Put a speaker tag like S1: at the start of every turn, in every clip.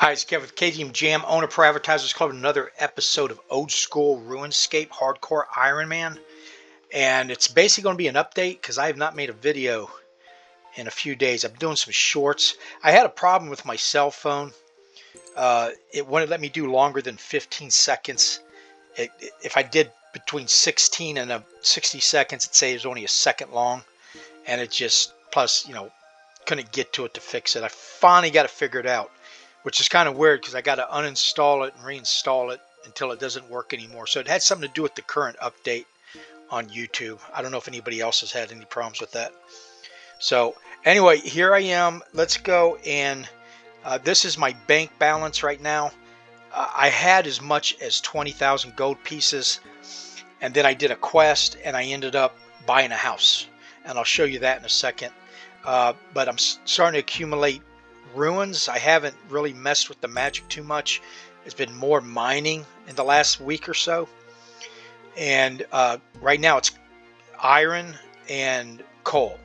S1: Hi, it's Kevin with KGMJAM, owner pro Advertisers Club, another episode of Old School Runescape Hardcore Iron Man. And it's basically going to be an update because I have not made a video in a few days. I'm doing some shorts. I had a problem with my cell phone. It wouldn't let me do longer than 15 seconds. If I did between 16 and 60 seconds, it'd say it was only a second long. And it just, plus, couldn't get to it to fix it. I finally got it figured out, which is kind of weird because I got to uninstall it and reinstall it until it doesn't work anymore. So it had something to do with the current update on YouTube. I don't know if anybody else has had any problems with that. So anyway, here I am. Let's go, and this is my bank balance right now. I had as much as 20,000 gold pieces, and then I did a quest and I ended up buying a house, and I'll show you that in a second. But I'm starting to accumulate ruins. I haven't really messed with the magic too much. It's been more mining in the last week or so, and right now it's iron and coal.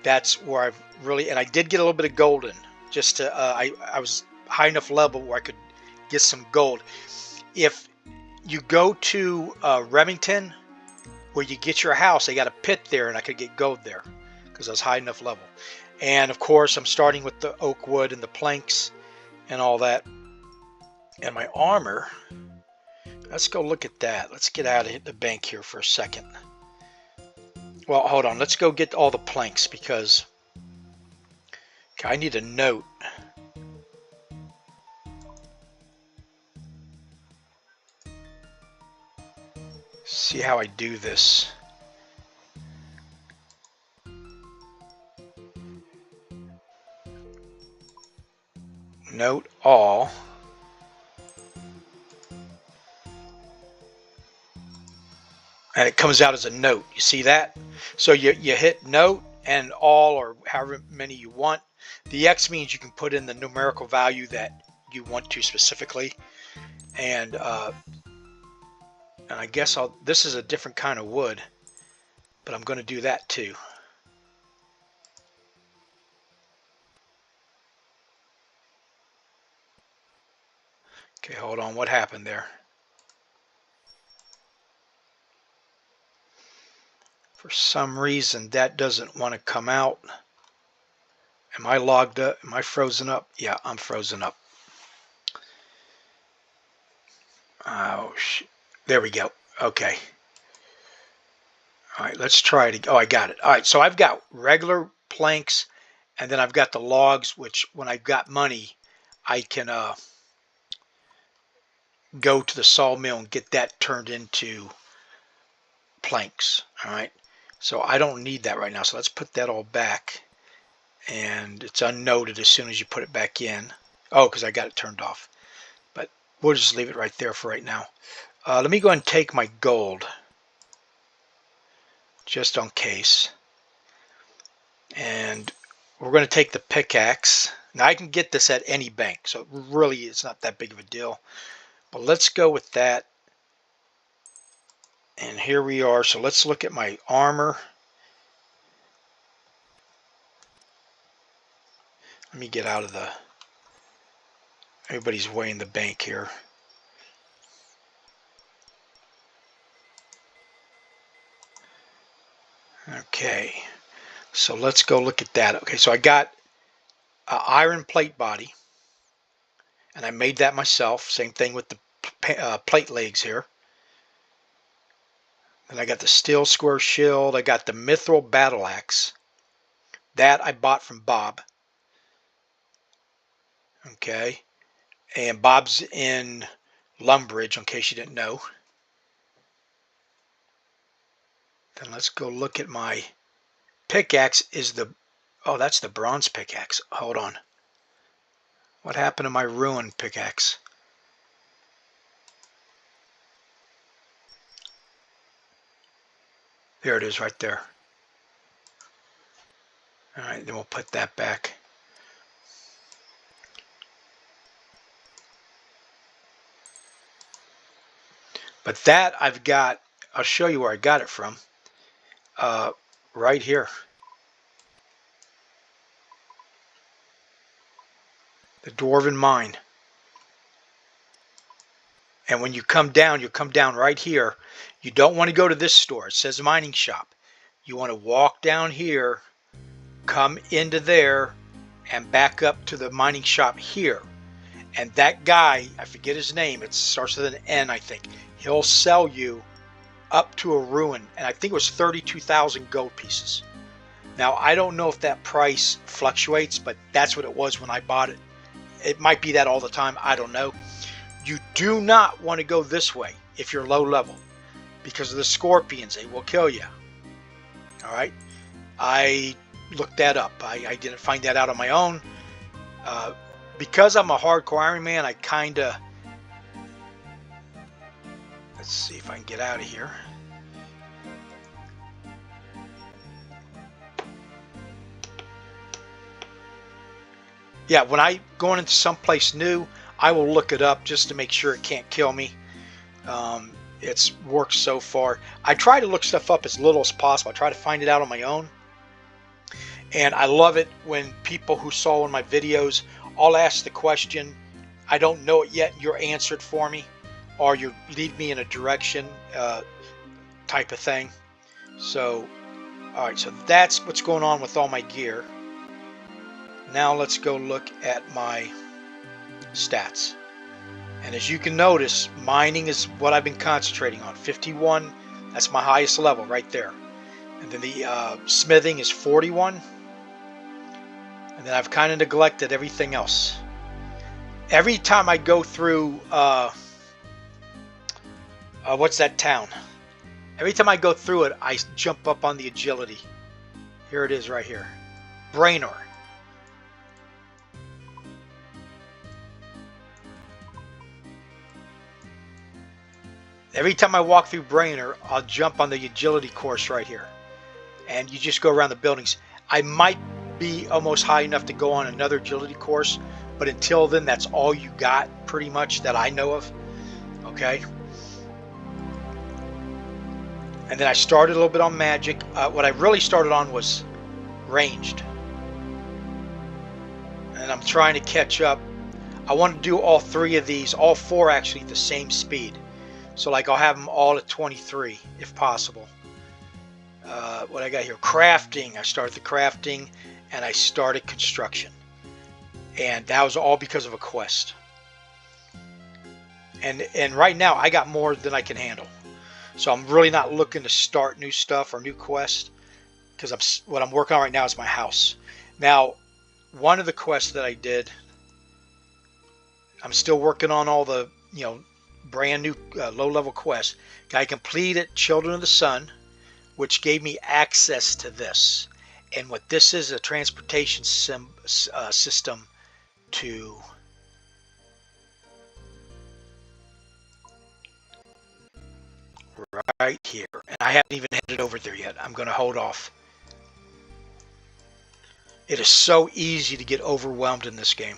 S1: That's where I've really, and I did get a little bit of gold in, just to I was high enough level where I could get some gold. If you go to Remington, where you get your house, they got a pit there, and I could get gold there because I was high enough level. And of course, I'm starting with the oak wood and the planks and all that. And my armor, let's go look at that. Let's get out of the bank here for a second. Well, hold on. Let's go get all the planks because I need a note. See how I do this. Note all. And it comes out as a note. You see that? So you hit note and all, or however many you want. The X means you can put in the numerical value that you want to specifically. And I guess this is a different kind of wood, but I'm going to do that too. Okay, hold on. What happened there? For some reason, that doesn't want to come out. Am I logged up? Am I frozen up? Yeah, I'm frozen up. Oh, there we go. Okay. All right, let's try it. Oh, I got it. All right, so I've got regular planks, and then I've got the logs, which when I've got money, I can go to the sawmill and get that turned into planks. All right, so I don't need that right now. So let's put that all back, and it's unnoted as soon as you put it back in. Oh, because I got it turned off. But we'll just leave it right there for right now. Let me go ahead and take my gold, just in case. And we're going to take the pickaxe. Now I can get this at any bank, so really it's not that big of a deal. But let's go with that. And here we are. So let's look at my armor. Let me get out of the... Everybody's way in the bank here. Okay. So let's go look at that. Okay, so I got an iron plate body. And I made that myself. Same thing with the plate legs here. And I got the steel square shield. I got the mithril battle axe. That I bought from Bob. Okay. And Bob's in Lumbridge, in case you didn't know. Then let's go look at my pickaxe. Oh, that's the bronze pickaxe. Hold on. What happened to my ruined pickaxe? There it is right there. All right, then we'll put that back. But that I've got, I'll show you where I got it from. Right here. The Dwarven Mine. And when you come down, you'll come down right here. You don't want to go to this store. It says mining shop. You want to walk down here, come into there, and back up to the mining shop here. And that guy, I forget his name, it starts with an N, I think. He'll sell you up to a ruin, and I think it was 32,000 gold pieces. Now, I don't know if that price fluctuates, but that's what it was when I bought it. It might be that all the time, I don't know. You do not want to go this way if you're low level, because of the scorpions. They will kill you. All right, I looked that up. I didn't find that out on my own. Because I'm a hardcore Iron Man, I kind of... Let's see if I can get out of here. Yeah, when I go into someplace new, I will look it up just to make sure it can't kill me. It's worked so far. I try to look stuff up as little as possible. I try to find it out on my own. And I love it when people who saw one of my videos, I'll ask the question, I don't know it yet, you're answered for me, or you lead me in a direction type of thing. So, all right, so that's what's going on with all my gear. Now let's go look at my stats. And as you can notice, mining is what I've been concentrating on. 51, that's my highest level right there. And then the smithing is 41. And then I've kind of neglected everything else. Every time I go through, what's that town? Every time I go through it, I jump up on the agility. Here it is right here. Brainor. Every time I walk through Brainor, I'll jump on the agility course right here. And you just go around the buildings. I might be almost high enough to go on another agility course, but until then, that's all you got, pretty much, that I know of. Okay. And then I started a little bit on magic. What I really started on was ranged. And I'm trying to catch up. I want to do all three of these, all four actually, at the same speed. So like I'll have them all at 23 if possible. What I got here, crafting. I started the crafting and I started construction. And that was all because of a quest. And right now I got more than I can handle. So I'm really not looking to start new stuff or new quests, because what I'm working on right now is my house. Now, one of the quests that I did, I'm still working on all the, brand new low-level quests. I completed Children of the Sun, which gave me access to this. And what this is, a transportation system to right here. And I haven't even headed over there yet. I'm going to hold off. It is so easy to get overwhelmed in this game.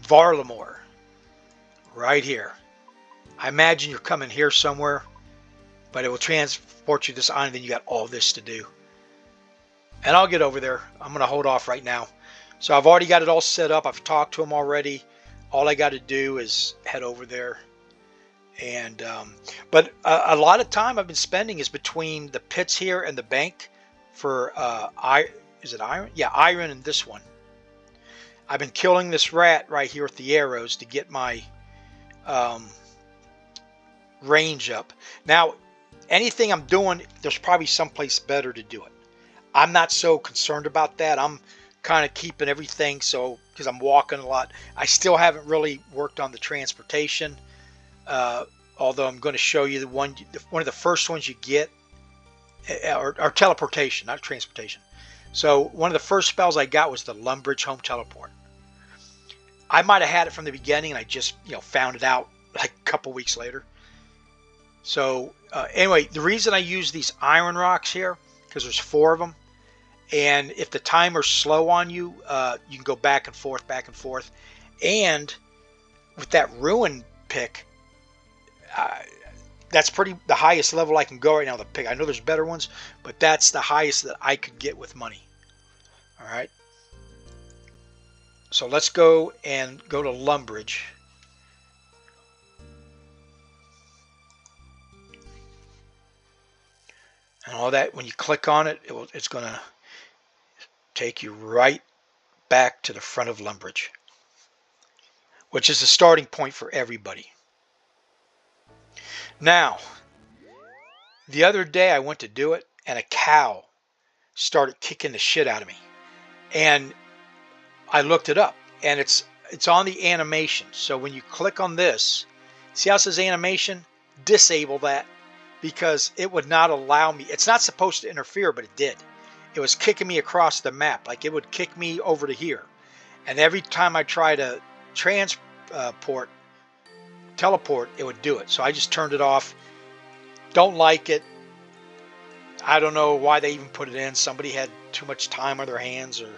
S1: Varlamore, right here. I imagine you're coming here somewhere, but it will transport you to this island, then you got all this to do. And I'll get over there. I'm going to hold off right now. So I've already got it all set up. I've talked to him already. All I got to do is head over there. And but a lot of time I've been spending is between the pits here and the bank for is it iron? Yeah, iron and this one. I've been killing this rat right here with the arrows to get my range up. Now, anything I'm doing, there's probably someplace better to do it. I'm not so concerned about that. I'm kind of keeping everything so, because I'm walking a lot. I still haven't really worked on the transportation. Although I'm going to show you one of the first ones you get, or teleportation, not transportation. So one of the first spells I got was the Lumbridge Home Teleport. I might have had it from the beginning, and I just found it out like a couple weeks later. So anyway, the reason I use these iron rocks here, because there's 4 of them, and if the timer's slow on you, you can go back and forth. And with that ruin pick, that's the highest level I can go right now. The pick, I know there's better ones, but that's the highest that I could get with money. All right, So let's go and go to Lumbridge. And all that, when you click on it, it's going to take you right back to the front of Lumbridge, which is the starting point for everybody. Now, the other day I went to do it, and a cow started kicking the shit out of me. And I looked it up, and it's on the animation. So when you click on this, see how it says animation? Disable that, because it would not allow me. It's not supposed to interfere, but it did. It was kicking me across the map. Like, it would kick me over to here. And every time I try to teleport, it would do it. So I just turned it off. Don't like it. I don't know why they even put it in. Somebody had too much time on their hands or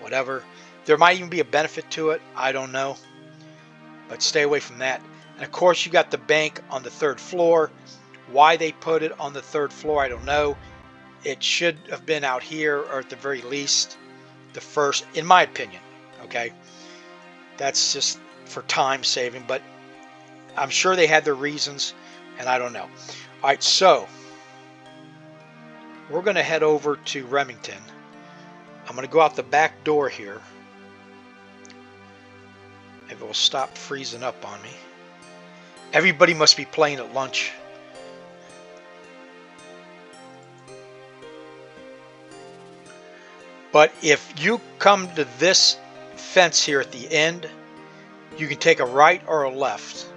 S1: whatever. There might even be a benefit to it. I don't know. But stay away from that. And of course, you got the bank on the 3rd floor. Why they put it on the 3rd floor, I don't know. It should have been out here, or at the very least, the first, in my opinion. Okay. That's just for time saving, but I'm sure they had their reasons, and I don't know. All right, so we're going to head over to Remington. I'm going to go out the back door here. If it will stop freezing up on me. Everybody must be playing at lunch. But if you come to this fence here at the end, you can take a right or a left.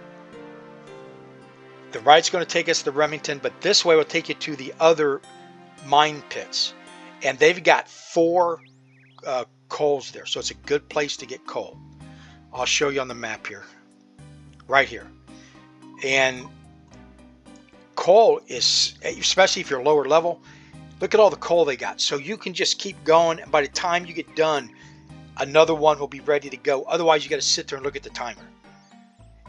S1: The right's going to take us to Remington, but this way will take you to the other mine pits. And they've got 4 coals there, so it's a good place to get coal. I'll show you on the map here. Right here. And coal is, especially if you're lower level, look at all the coal they got. So you can just keep going, and by the time you get done, another one will be ready to go. Otherwise, you got to sit there and look at the timer.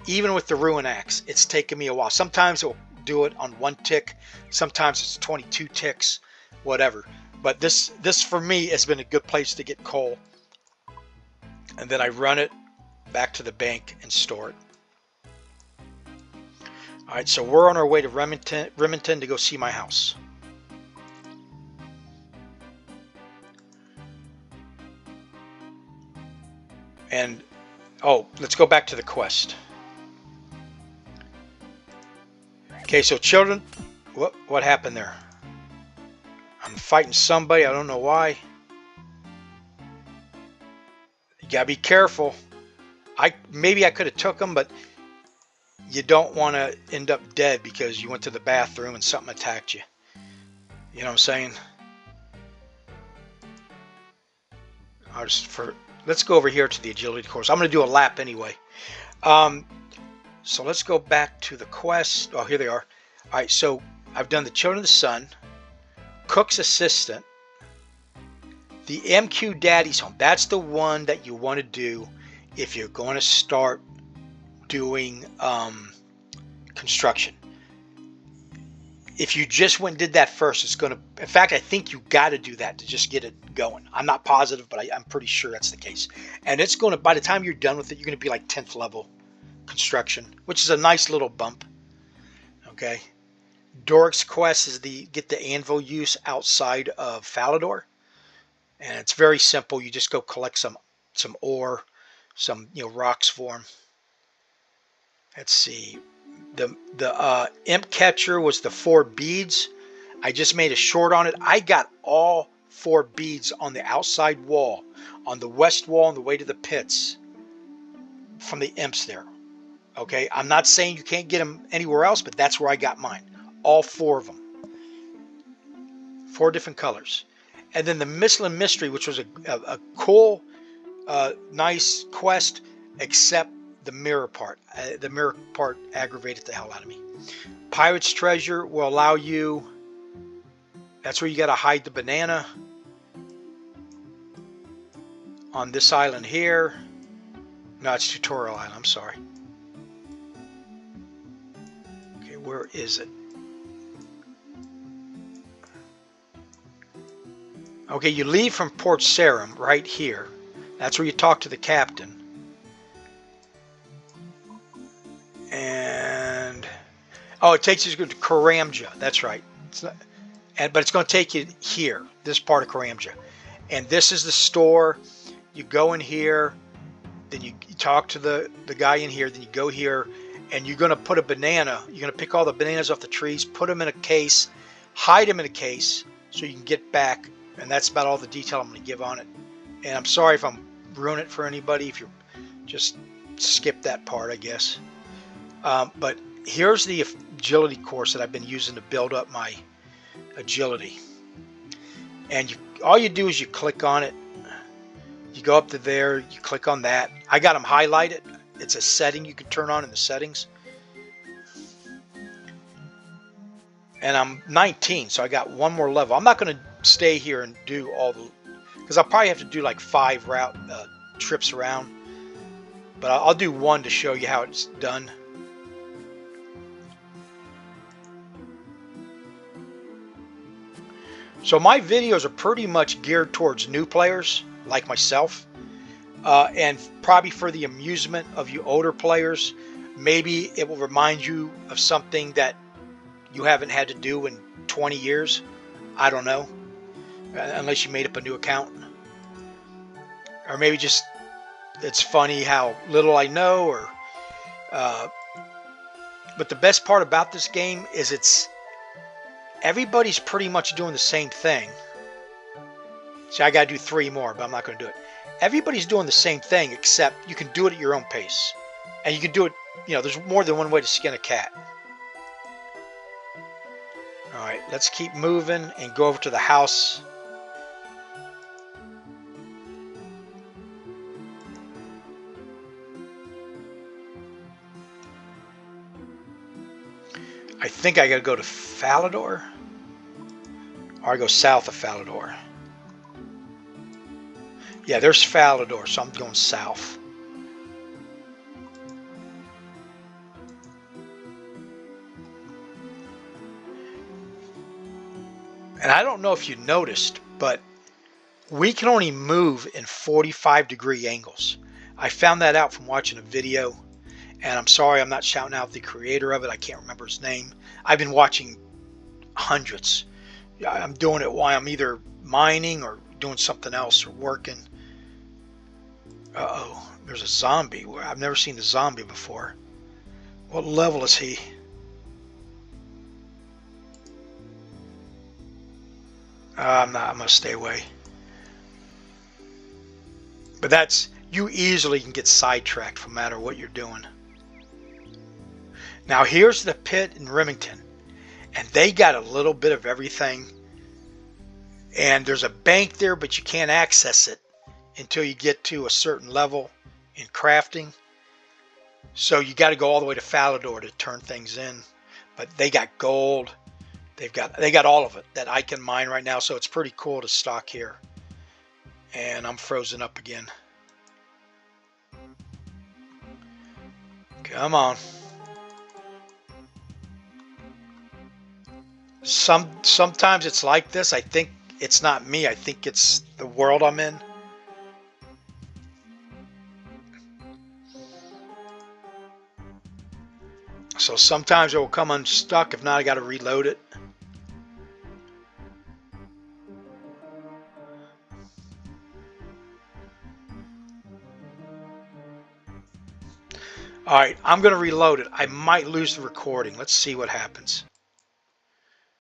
S1: Even with the Ruin Axe, it's taken me a while. Sometimes it will do it on 1 tick. Sometimes it's 22 ticks, whatever. But this for me has been a good place to get coal. And then I run it back to the bank and store it. All right, so we're on our way to Remington to go see my house. And, oh, let's go back to the quest. Okay, so children, what happened there? I'm fighting somebody, I don't know why. You gotta be careful. Maybe I could have took them, but you don't want to end up dead because you went to the bathroom and something attacked you. You know what I'm saying? Let's go over here to the agility course. I'm going to do a lap anyway. So let's go back to the quest. Oh, here they are. All right, so I've done the Children of the Sun, Cook's Assistant, the MQ Daddy's Home. That's the one that you want to do if you're going to start doing construction. If you just went and did that first, it's going to, in fact, I think you got to do that to just get it going. I'm not positive, but I'm pretty sure that's the case. And it's going to, by the time you're done with it, you're going to be like 10th level construction, which is a nice little bump. Okay. Doric's quest is get the anvil use outside of Falador. And it's very simple. You just go collect some ore, some rocks for them. Let's see. The imp catcher was the 4 beads. I just made a short on it. I got all 4 beads on the outside wall, on the west wall on the way to the pits from the imps there. Okay, I'm not saying you can't get them anywhere else, but that's where I got mine. All 4 of them. 4 different colors. And then the Michelin Mystery, which was a cool, nice quest, except the mirror part. The mirror part aggravated the hell out of me. Pirate's Treasure will allow you, that's where you got to hide the banana. On this island here. No, it's Tutorial Island, I'm sorry. Okay, where is it? Okay, you leave from Port Sarum right here. That's where you talk to the captain. And oh, it takes you to KGMJAM. That's right. It's not, but it's going to take you here, this part of KGMJAM. And this is the store. You go in here, then you talk to the guy in here, then you go here, and you're going to put a banana. You're going to pick all the bananas off the trees, put them in a case, hide them in a case so you can get back. And that's about all the detail I'm going to give on it. And I'm sorry if I'm ruining it for anybody, if you just skip that part, I guess. But here's the agility course that I've been using to build up my agility. And all you do is you click on it. You go up to there, you click on that. I got them highlighted. It's a setting you can turn on in the settings. And I'm 19, so I got one more level. I'm not going to stay here and do all the, because I'll probably have to do like 5 trips around. But I'll do one to show you how it's done. So my videos are pretty much geared towards new players like myself, and probably for the amusement of you older players. Maybe it will remind you of something that you haven't had to do in 20 years. I don't know, unless you made up a new account, or maybe just it's funny how little I know. Or but the best part about this game is everybody's pretty much doing the same thing. See, I got to do 3 more, but I'm not going to do it. Everybody's doing the same thing, except you can do it at your own pace. And you can do it, you know, there's more than one way to skin a cat. All right, let's keep moving and go over to the house. I think I got to go to Falador, or I go south of Falador. Yeah, there's Falador, so I'm going south. And I don't know if you noticed, but we can only move in 45-degree angles. I found that out from watching a video, and I'm sorry I'm not shouting out the creator of it. I can't remember his name. I've been watching hundreds. I'm doing it while I'm either mining or doing something else or working. Uh-oh, there's a zombie. I've never seen the zombie before. What level is he? I'm not. I'm gonna stay away. But that's, you easily can get sidetracked no matter what you're doing. Now here's the pit in Remington, and they got a little bit of everything. And there's a bank there, but you can't access it until you get to a certain level in crafting. So you got to go all the way to Falador to turn things in. But they got gold. They got all of it that I can mine right now. So it's pretty cool to stock here. And I'm frozen up again. Come on. Sometimes it's like this. I think it's not me. I think it's the world I'm in. So sometimes it will come unstuck. If not, I got to reload it. All right, I'm going to reload it. I might lose the recording. Let's see what happens.